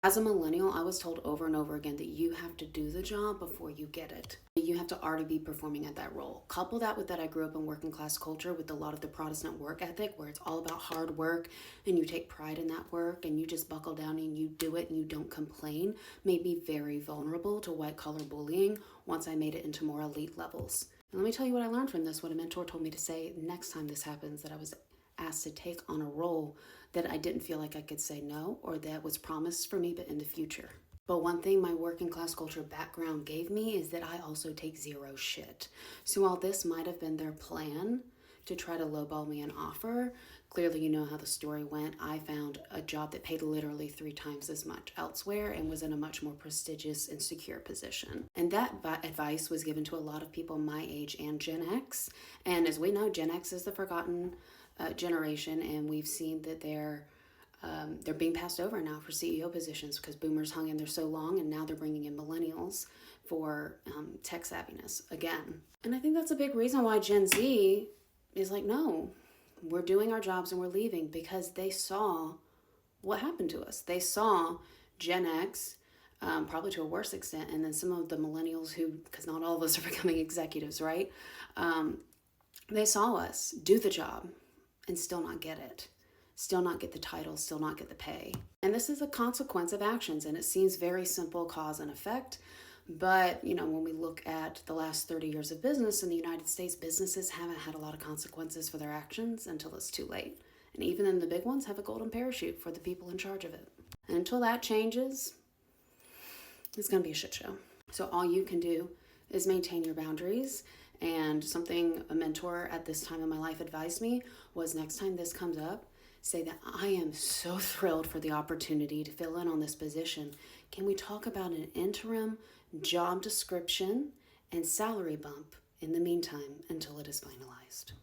As a millennial, I was told over and over again that you have to do the job before you get it. You have to already be performing at that role. Couple that with that I grew up in working class culture with a lot of the Protestant work ethic where it's all about hard work and you take pride in that work and you just buckle down and you do it and you don't complain, made me very vulnerable to white collar bullying once I made it into more elite levels. And let me tell you what I learned from this, what a mentor told me to say next time this happens, that I was asked to take on a role that I didn't feel like I could say no or that was promised for me but in the future. But one thing my working class culture background gave me is that I also take zero shit. So while this might have been their plan to try to lowball me an offer, clearly you know how the story went. I found a job that paid literally 3 times as much elsewhere and was in a much more prestigious and secure position. And that advice was given to a lot of people my age and Gen X. And as we know, Gen X is the forgotten generation, and we've seen that they're being passed over now for CEO positions because boomers hung in there so long, and now they're bringing in millennials for tech savviness again. And I think that's a big reason why Gen Z is like, no, we're doing our jobs and we're leaving, because they saw what happened to us. They saw Gen X, probably to a worse extent, and then some of the millennials who, because not all of us are becoming executives, right? They saw us do the job and still not get it, still not get the title, still not get the pay. And this is a consequence of actions, and it seems very simple, cause and effect. But, when we look at the last 30 years of business in the United States, businesses haven't had a lot of consequences for their actions until it's too late. And even then, the big ones have a golden parachute for the people in charge of it. And until that changes, it's going to be a shit show. So all you can do is maintain your boundaries. And something a mentor at this time in my life advised me was, next time this comes up, say that I am so thrilled for the opportunity to fill in on this position. Can we talk about an interim job description and salary bump in the meantime until it is finalized?